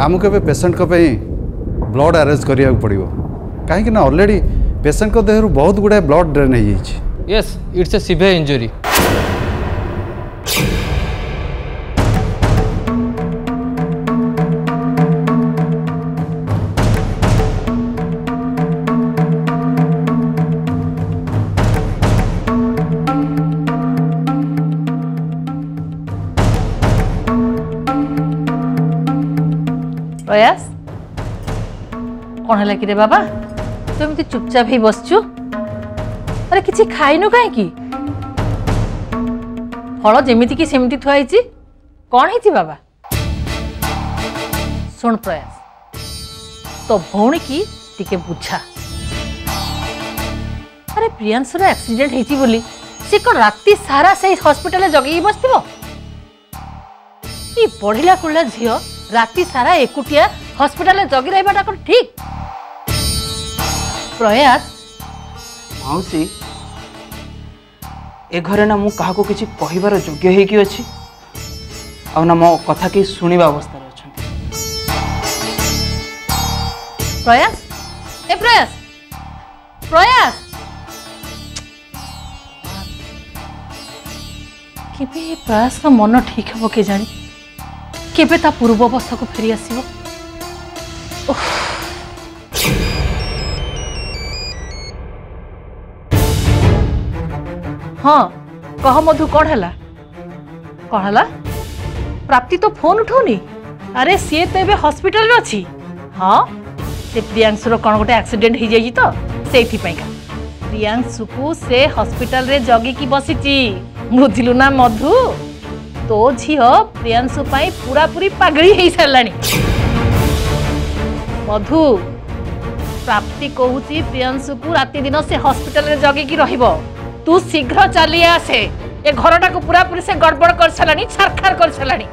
आमको ए patient blood arrange करिया पड़ो कहीं ऑलरेडी पेसेंट को देहरु बहुत गुड़ाए ब्लड ड्रेन हो जाए। Yes it's a severe injury. प्रयास कौन है कि रे बाबा तुम चुपचाप ही बसचु? अरे किसी खाइनु कहीं फल जमीती कि सेमती थुआई कौन है बाबा? सुन प्रयास तो भौणी की टिके बुझा। अरे प्रियांशुर एक्सीडेंट होती बोली सी कौन राति सारा से हॉस्पिटल जगी बसथिबो? ई पढ़िला कुला झियो राति सारा एकुटिया हॉस्पिटल जगी रहा कौन ठीक? प्रयास मौसी ए घरे ना मु कहा को किसी कहबार योग्य है कि अच्छी आ ना मो कथा के सुनिबा अवस्था रे अछन। प्रयास ए प्रयास प्रयास केबे प्रयास का मन ठीक हो के जानी केबे ता पूर्व अवस्था को फेरी आसीबो? हाँ कह मधु कौन है प्राप्ति तो फोन उठाऊनी? अरे सी तो एबे हॉस्पिटल रे अछि। हाँ से प्रियांशुर कौन गोटे एक्सीडेंट हो जाई तो सेठी का प्रियांशु को से हॉस्पिटल रे जगी की बसीची बुझिलु ना मधु? तो झील प्रियांशु पाई पूरा पूरी पागली हो सारानी। मधु प्राप्ति कहूची प्रियांशु को राति दिन से हॉस्पिटल रे जगी की रहिबो। तू शीघ्र चली आसे ए घरटा को पूरा पूरी से गड़बड़ कर सारानी छारखार कर सारानी।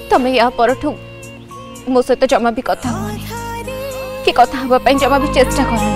तमें या परठू मो सहित जमा भी कथा होनी कि कथा हवा पई जमा भी चेष्टा करनी।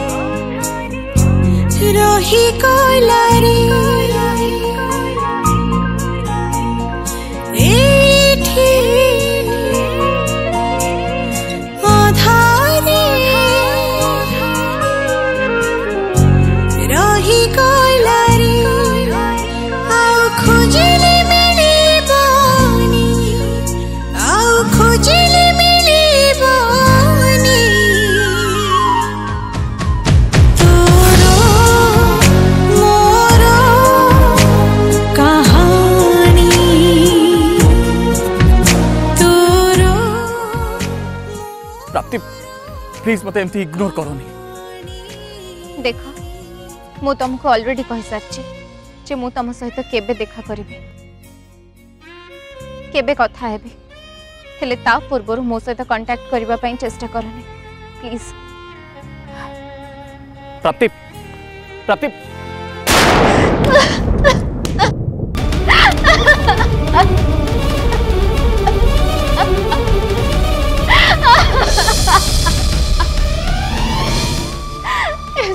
प्लीज मत एमती इग्नोर करोनी। देखो मु तुमको ऑलरेडी कहि सारछि जे मु तुम सहित केबे देखा करिबे केबे कथा हेबे हेले ता पूर्वरु मो सहित कांटेक्ट करबा पई चेष्टा करनी प्लीज। प्राप्ति प्राप्ति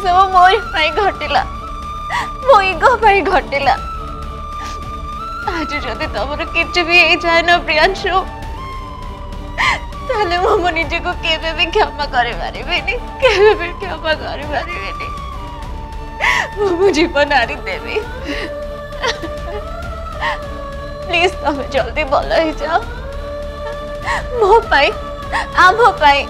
सब मोर पाई घटिला मो इगो पाई घटिला। आज जदि तमर किछ भी ए जाय न प्रियांशु ताले मो निजे को केबे भी क्षमा करे पारिबेनी केबे भी क्षमा करे पारिबेनी। मो जीवन हारी देबी प्लीज तुम जल्दी भल हो जाओ मो पाई आम पाई।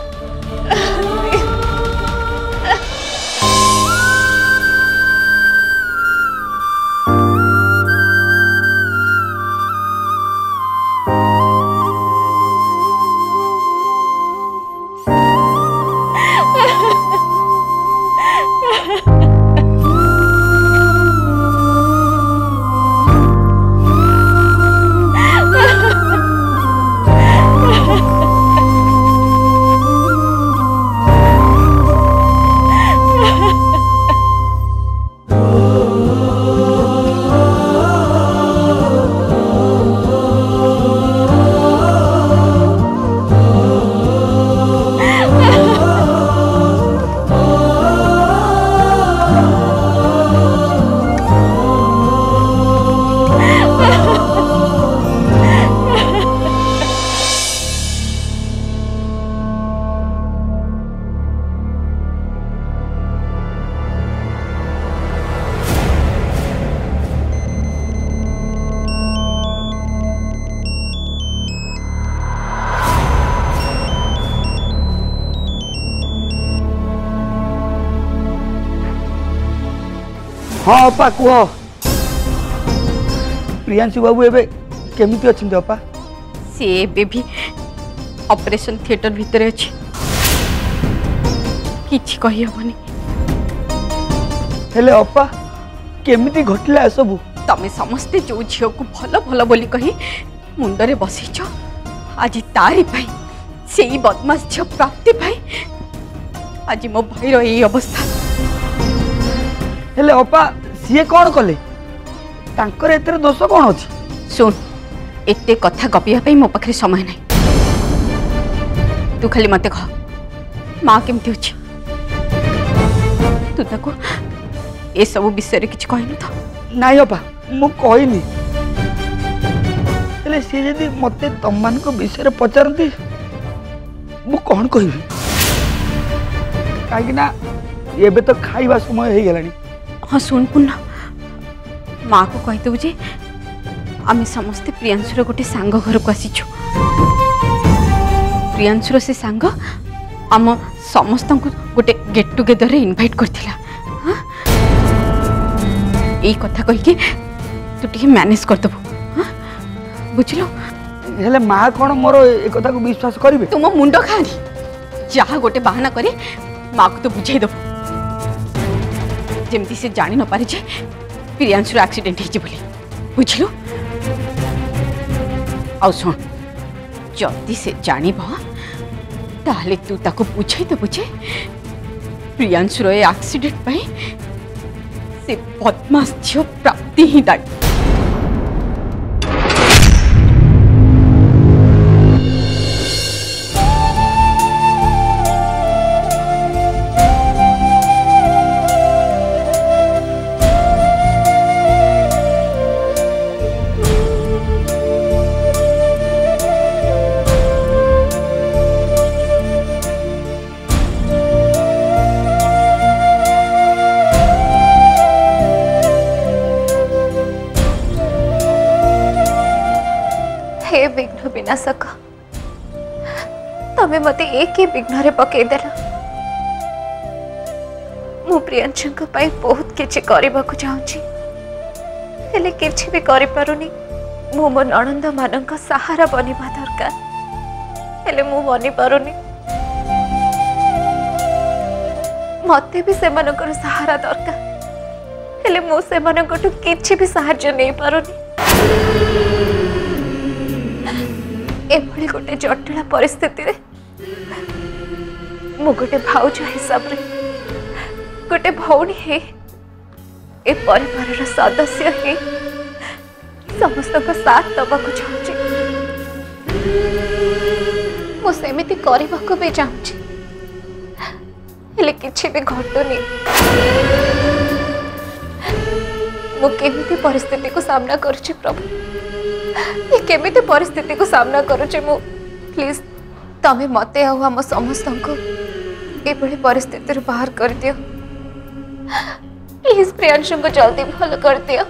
हाँ अपा कह प्रियांशु बाबू एबे केमिति अछिंते अपा? सी एबे भी ऑपरेशन थिएटर भितर अच्छी किछि कहि हबनी। हेले अपा केमिति घटिला सबू? तमे समस्ते जो झील को भल भल बोली कही मुंडरे बसैच आज तारी पाई से बदमाश झील प्राप्ति पाई आज मो भाईर यही अवस्था। हेले अपा सीए कौन कले तांकर एतरे दोष कौन अछि? सुन एते कथा गपिया पाई मो पाखरे समय नहीं। तू खाली मते कह माँ केमती अछि? तू ताको ए सब विषय रे किछ कहनु तो? नाई अपा मु कहनी हेले सी यदि मते तममान को विषय पचारती मु कौन कहबी? काहे ना एबे तो खाइबा समय हे गेलानी। हाँ सुन पुन्ना माँ को कही देव जे आम समस्ते प्रियांशुर गोटे सांग घर को आसीचु। प्रियांशुर से सांग आम समस्त को गोटे गेट टुगेदर रे इनवाइट करथिला। हाँ यही कथा कही तू टी मैनेज करदेबू। हाँ बुझलो? हेले माँ कौन मोर ए कथा को विश्वास करिवे? तुम मुंड खानी जहाँ गोटे बाहाना करे माँ को तो बुझाई देबू जेमती से जानी न पारे जे प्रियांशुर एक्सीडेंट हो बोली। बुझलु? आ सुन जल्दी से जानिब ताहले तू ताको बुझाई देबू जे प्रियांशुर एक्सीडेंट पाई से बदमाश झील प्राप्ति ही दायी। हे विघ्न विनाशक तमें मत एक ही विघ्न पकईदेल। मु प्रियांशु बहुत किसी करने को चाहूँगी हेले किसी भी करि पारुनी। मु मो नणंद मान सहारा बनिबा दरकार हेले मु बनी पारुनी। मते भी सेमानकर सहारा दरकार हेले मु सेमानकटु किछि भी सहाय्य नहीं पारुनी। एभली गोटे जटिल परिस्थिति रे मु गोटे भाउज हिसाब रे गोटे भौणी है ए परिवार सदस्य है समस्त को साथ दबाक चाहूँगी। मु सेमिति करबाक भी चाहूँगी हेले किछि भी घटुनी। मु केमिति परिस्थिति को सामना करुछि प्रभु? ये केमिति परिस्थिति को सामना करुचे मु? प्लीज तमे मते आम समस्त को ये परिस्थिति बाहर कर दियो। प्लीज प्रियांशु को जल्दी भल कर दियो।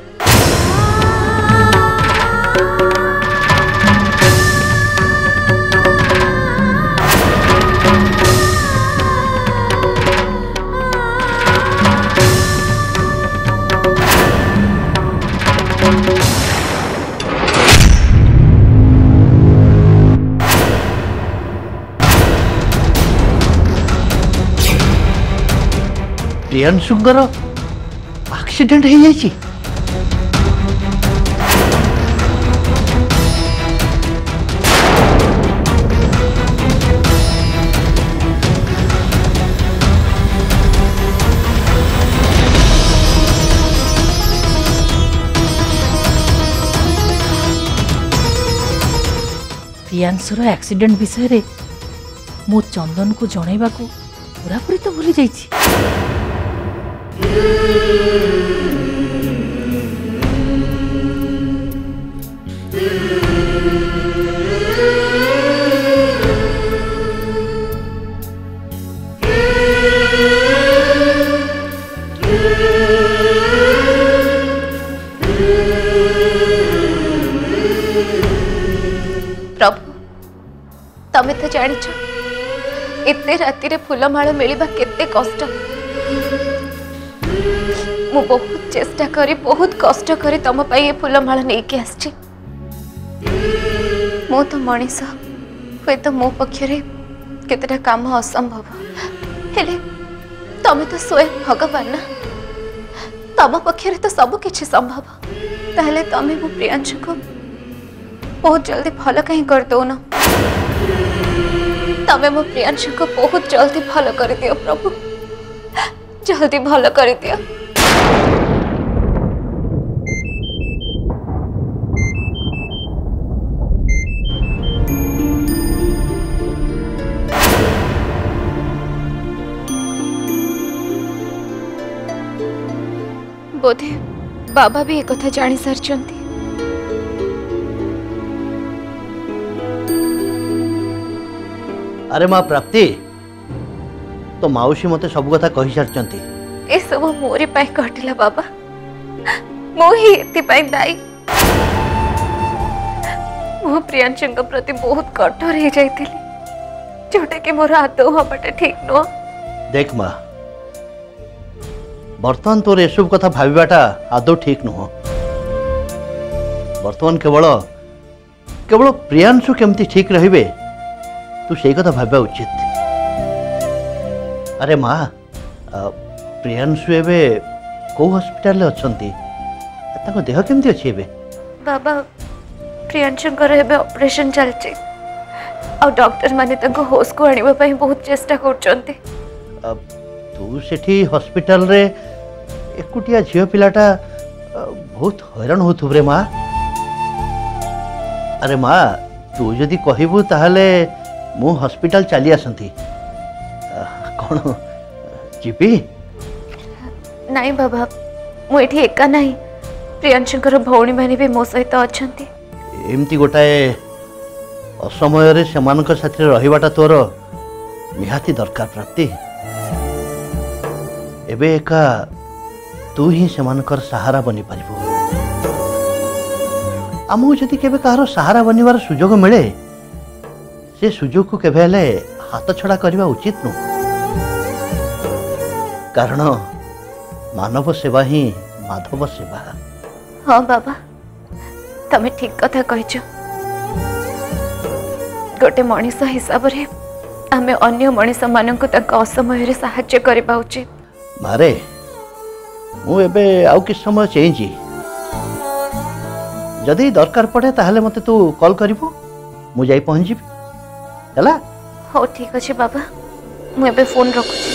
प्रियांशुंकर एक्सीडेंट हो जाइए। प्रियांशुर एक्सीडेंट विषय रे मु चंदन को जनइबा को पूरापूरी तो भूली जाइछि। प्रभु तमें तो जान एते राति रे फूलमाल मिलवा केते कष्ट। मु बहुत चेष्टा करी बहुत कष्ट करी तुम ये फूलमाला नहीं आसची मो तो मनीष हुए तो मो पक्षरे केतेटा काम असंभव हेले तमें तो स्वयं भगवान ना तम पक्षरे तो सब किछि संभव ताहले तमें मो प्रियांशु को बहुत जल्दी भल कहीं कर दो ना तमें मो प्रियांशु को बहुत जल्दी भल कर दियो प्रभु जल्दी भल कर दियो। बोधे बाबा भी एक कथा जानी सारी अरे माँ प्राप्ति तो माउसी मते सब कथा कही सारी ए सब मोरी पाई घटिला बाबा मो ही एति दायी मो प्रियांशु प्रति बहुत कठोर हो जाइथिली जोटा कि मोर आदौ हबाटा ठीक नुह। देख माँ बर्तमान तोर एसब कथा भावाटा आदौ ठीक नुह बर्तमान केवल केवल प्रियांशु केमती ठीक रहिबे तू से कथा भाबा उचित। अरे माँ प्रियांशु एबे को हॉस्पिटल ले अछंती ताको देह केमती अछि एबे? बाबा प्रियांशुकर एबे ऑपरेशन चलछि आ डॉक्टर माने तको होश को आनिबा पई बहुत चेष्टा करछंती। तू सेठी हॉस्पिटल रे एकुटिया झियो पिलाटा बहुत हैरान होथु रे माँ। अरे माँ तू जदि कहबू ताहले मु हॉस्पिटल चली आसंती कौन जीपी? नहीं बाबा मु एठी एका नहीं प्रियांशुकर भौणी माने भी मो सहित अछंती। एमती गोटाए असमय रे सेमानक साथी रहिबाटा तोर निहाती दरकार प्राप्ति। एबे एका तू ही सेमानकर सहारा बनी पारिबो। आमु जदि केबे कहारो सहारा बनिवार सुजोग मिले से सुजोग को केबे हेले हाथ छड़ा करबा उचित नु कारण मानव सेवा ही माधव सेवा। हाँ बाबा तमे ठीक कथा कहिछ गोटे मनीष हिसाब रे आमे अन्य मनीष मानक तक असमय रे सहाय्य करबा उचित। मारे मु एबे आउ कि समय चेंजी जदि दरकार पड़े ताहले मते तू कॉल करिवो मु जाई पहुंच जीबी हला। हो ठीक अछि बाबा मु एबे फोन रखुछि।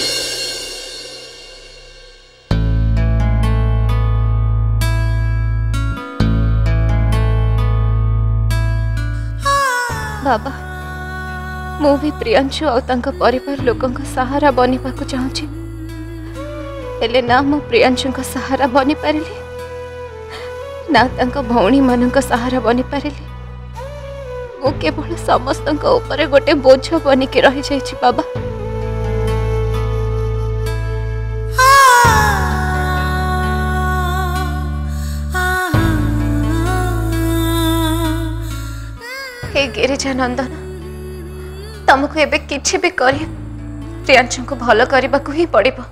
बाबा मु भी प्रियांशु और तांका परिवार लोकन का सहारा बनी पाको चाहूछि हेले ना मु प्रियांशु का सहारा बनी पारिली ना तांका भौणी मानन का सहारा बनी पारिली मु केवल समस्त ऊपर गोटे बोझ बनी के रही जाइछि बाबा। हे गिरिजा नंदन तुमको एबे किछि भी करी प्रियांशु को भल करबा को ही पड़िबो।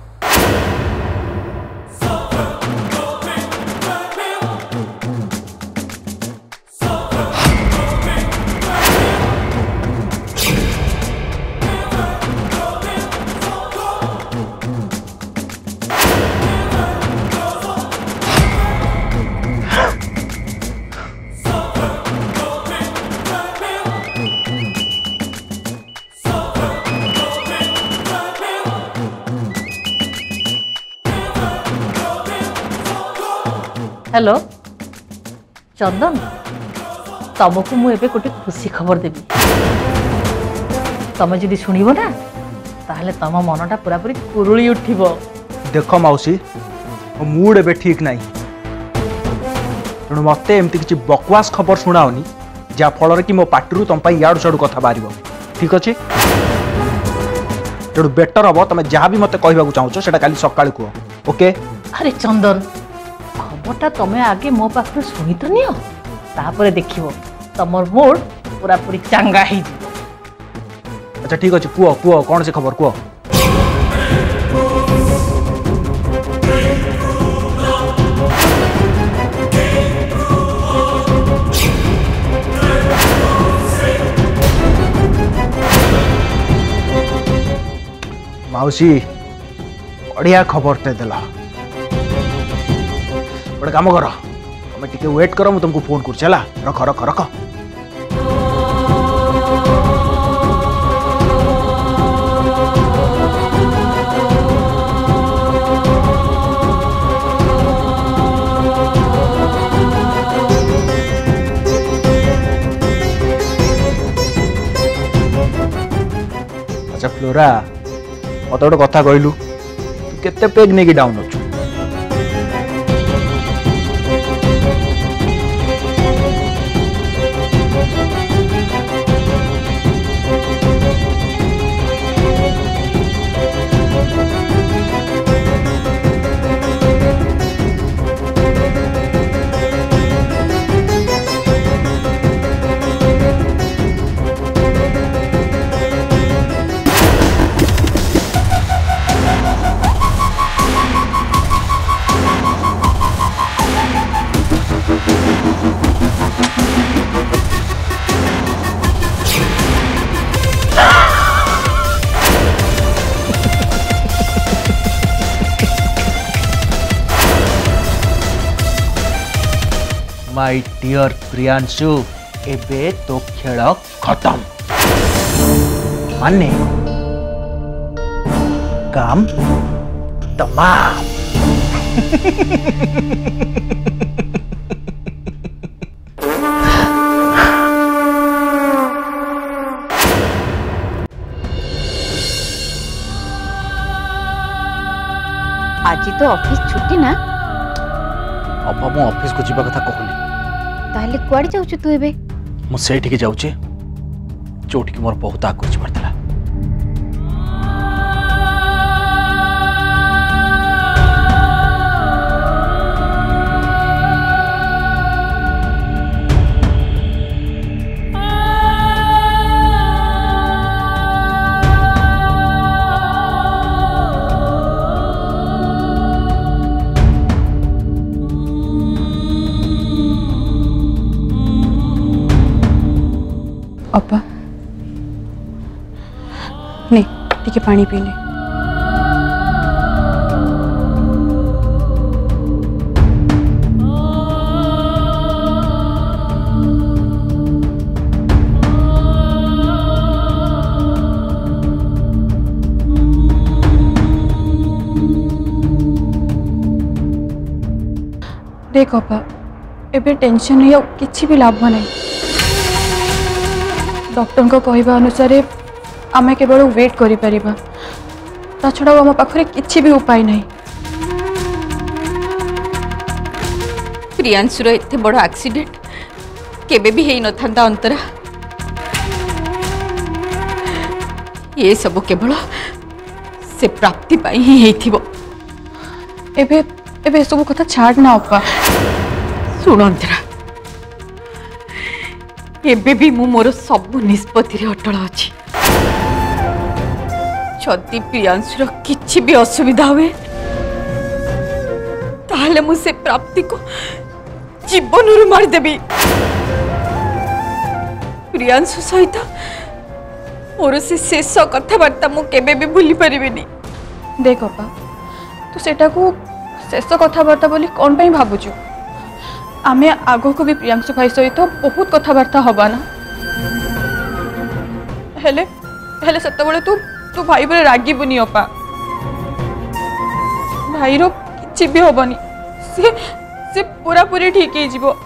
हेलो चंदन तुमको मु एबे गोटे खुशी खबर देबी तमे जदि सुनिबो ना ताहले तम मनटा पूरा पूरी कुरुली उठिबो। देख मौसी मो मूड एबे ठीक नहीं तेणु मत एमती किसी बकवास खबर शुणाओनी जहाँ फल कि मो पार्टी तुम याड़ू साड़ू कथा बाहर ठीक अच्छे तेणु बेटर हम तुम जहाँ भी मत कहवाक चाहो से काली सकाल कह ओके। अरे चंदन खबरटा तमे आगे मो पाखरे सुनी तो नियो तापर देखिबो तमर मूड पूरा पूरी चांगा ही। अच्छा ठीक अच्छे कुह कुह कौन से खबर कुह। माउसी बढ़िया खबरटे देल गोटे काम कर तुम टिके वेट कर मुझे तुमको फोन कर रख रख रख अच्छा फ्लोरा मत गोटे कथा कहलु तू केते पेग नहीं डाउन अच्छु माय डियर प्रियांशु एबे तो खेल खत्म माने काम तमाम आज तो ऑफिस छुट्टी ना अब्बा मु ऑफिस को जीवा कथा कहूनी ताहले कुआडे जाउछु तू एबे मु सेठी के जाउचे जोठी की मोर बहुत आगु जिबार थला अप्पा नहीं टिके पानी पीने देख अप्पा एबे टेंशन नहीं किसी भी लाभ नहीं डॉक्टर को कहवा अनुसार आमे केवल वेट करि परिबा ता छड़ा आम पाखरे किछि भी उपाय नहीं प्रियांशुर एते बड़ एक्सीडेंट केबे भी हेई नथांता अंतरा ये सब केवल से प्राप्ति पाई ही हेइथिबो एबे एबे सब कथा छाड़ ना अप्पा सुन अंतरा एबे भी मु मोर सब निष्पत्ति अटल अच्छी जदि प्रियांशुर किछि भी असुविधा हुए ताहले मु से प्राप्ति को जीवन मारिदेवी प्रियांशु सहित मोर से शेष कथबार्ता मु केबे भी भूली परिबेनी देख अप्पा तू सेटा को शेष कथबार्ता बोली कौन पे भावुचु आमे आगो को भी प्रियांशु भाई सहित बहुत कथबार्ता हवा ना हेले हेले सेतबेले तू तू भाई पर रागिबुनी अपा भाई रो किछि भी होबनी से पूरा पूरी ठीक ही जीवो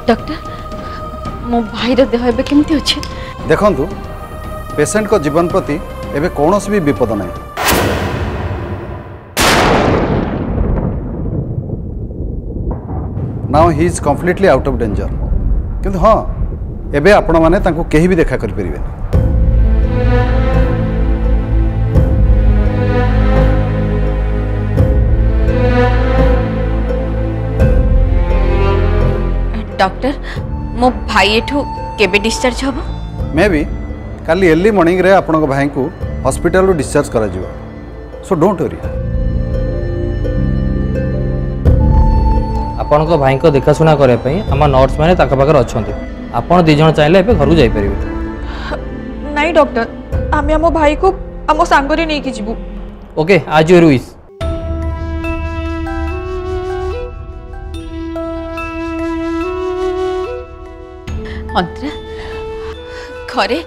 डॉक्टर मो भाई रो देह एबे केमती अछि देखंतु पेशेंट को जीवन प्रति एबे कौनसी भी विपद नहीं now he is completely out of danger किंतु हाँ एबे आपण माने तांको केही भी देखा कर परिबे डॉक्टर मो भाई एठू केबे डिस्चार्ज हबो may be Kali early morning रे आपण भाई को हॉस्पिटल रो डिस्चार्ज करा जिवो सो डोंट वरी आपण भाई को देखाशुना करने आम नर्स मैंने पाखे अच्छा आपड़ दिज चाहिए घर को जापर नहीं डॉक्टर आम आम भाई को आम सांगरे नहीं कि जीवु ओके आज योर विश अंतरा घरे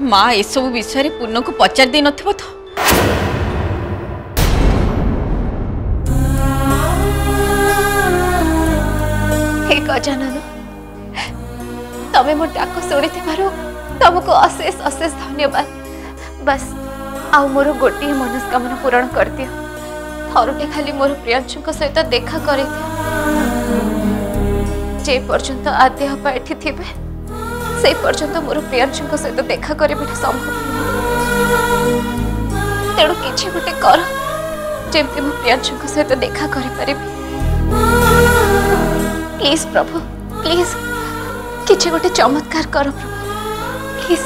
माँ एसबू विषय पूर्ण को पचार दे नथिबो तो हे गजानन तमे मो डाक शुणी तुमको अशेष अशेष धन्यवाद बस आउ मोर गोटे मनस्कामना पूरण कर दियो थरुटे खाली मोर प्रियांशु सहित देखा कर जे पर्यंत आद्य हपा एठी थिबे से पर्यंत मोर प्रियांशु सहित देखा करबे संभव तेणु किछि गोटे कर जेमती मो प्रियांशु सहित देखा करि परिबे प्लीज प्रभु प्लीज किछि गोटे चमत्कार कर प्रभु प्लीज